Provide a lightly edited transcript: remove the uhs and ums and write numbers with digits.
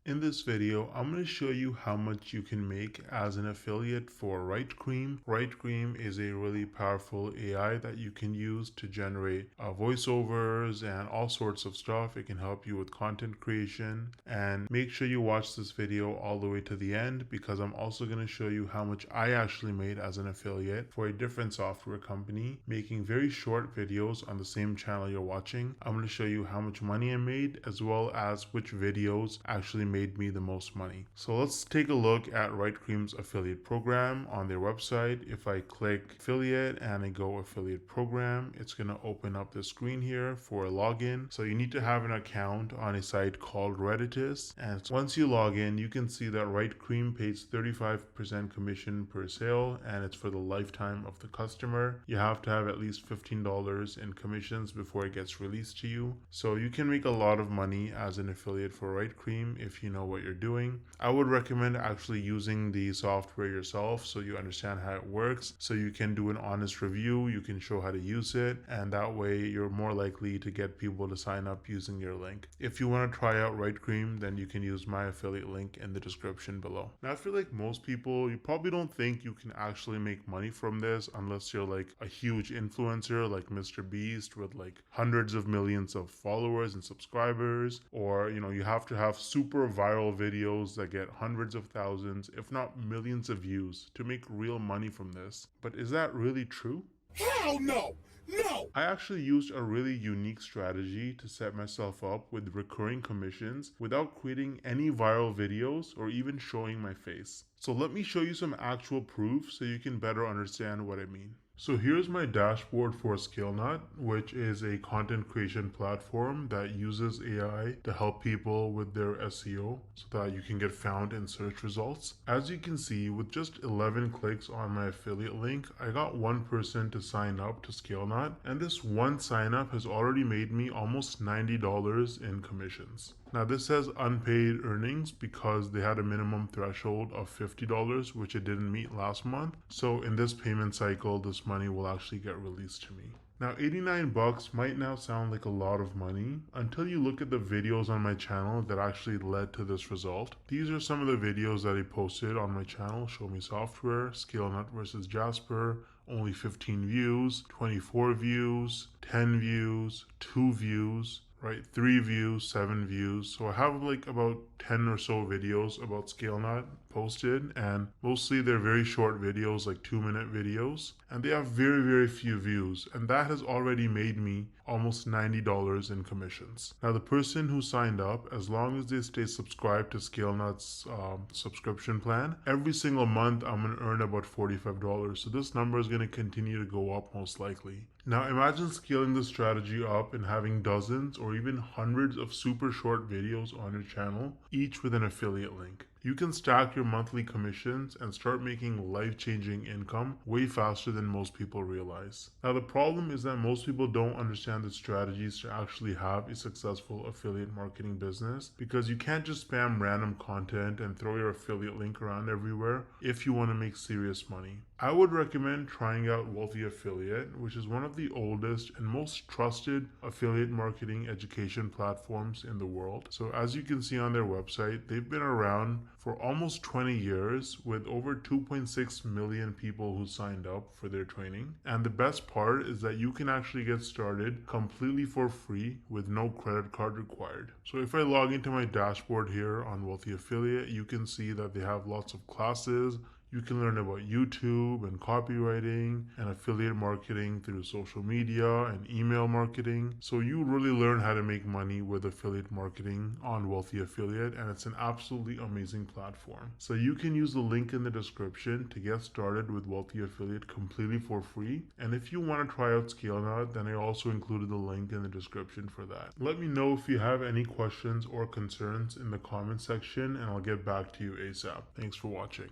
In this video, I'm going to show you how much you can make as an affiliate for Writecream. Writecream is a really powerful AI that you can use to generate voiceovers and all sorts of stuff. It can help you with content creation, and make sure you watch this video all the way to the end because I'm also going to show you how much I actually made as an affiliate for a different software company, making very short videos on the same channel you're watching. I'm going to show you how much money I made as well as which videos actually made me the most money. So let's take a look at Writecream's affiliate program on their website. If I click affiliate and I go affiliate program, it's going to open up the screen here for a login. So you need to have an account on a site called Redditus, and once you log in, you can see that Writecream pays 35% commission per sale, and it's for the lifetime of the customer. You have to have at least $15 in commissions before it gets released to you. So you can make a lot of money as an affiliate for Writecream if you know what you're doing. I would recommend actually using the software yourself so you understand how it works, so you can do an honest review, you can show how to use it, and that way you're more likely to get people to sign up using your link. If you want to try out Writecream, then you can use my affiliate link in the description below. Now, I feel like most people, you probably don't think you can actually make money from this unless you're like a huge influencer like Mr. Beast with like hundreds of millions of followers and subscribers, or you have to have super viral videos that get hundreds of thousands, if not millions of views to make real money from this. But is that really true? Hell no! No! I actually used a really unique strategy to set myself up with recurring commissions without creating any viral videos or even showing my face. So let me show you some actual proof so you can better understand what I mean. So here's my dashboard for ScaleNut, which is a content creation platform that uses AI to help people with their SEO so that you can get found in search results. As you can see, with just 11 clicks on my affiliate link, I got one person to sign up to ScaleNut, and this one sign up has already made me almost $90 in commissions. Now this says unpaid earnings because they had a minimum threshold of $50, which it didn't meet last month. So in this payment cycle, this money will actually get released to me. Now 89 bucks might now sound like a lot of money until you look at the videos on my channel that actually led to this result. These are some of the videos that I posted on my channel: Show Me Software, ScaleNut versus Jasper, only 15 views, 24 views, 10 views, 2 views, right? 3 views, 7 views. So I have like about 10 or so videos about ScaleNut posted, and mostly they're very short videos, like 2-minute videos, and they have very few views, and that has already made me almost $90 in commissions. Now the person who signed up, as long as they stay subscribed to ScaleNut's subscription plan, every single month I'm going to earn about $45. So this number is going to continue to go up most likely. Now imagine scaling this strategy up and having dozens or even hundreds of super short videos on your channel, each with an affiliate link. You can stack your monthly commissions and start making life-changing income way faster than most people realize. Now the problem is that most people don't understand the strategies to actually have a successful affiliate marketing business, because you can't just spam random content and throw your affiliate link around everywhere if you want to make serious money. I would recommend trying out Wealthy Affiliate, which is one of the oldest and most trusted affiliate marketing education platforms in the world. So as you can see on their website, they've been around for almost 20 years with over 2.6 million people who signed up for their training. And the best part is that you can actually get started completely for free with no credit card required. So if I log into my dashboard here on Wealthy Affiliate, you can see that they have lots of classes. You can learn about YouTube and copywriting and affiliate marketing through social media and email marketing. So you really learn how to make money with affiliate marketing on Wealthy Affiliate, and it's an absolutely amazing platform. So you can use the link in the description to get started with Wealthy Affiliate completely for free. And if you want to try out ScaleNut, then I also included the link in the description for that. Let me know if you have any questions or concerns in the comment section, and I'll get back to you ASAP. Thanks for watching.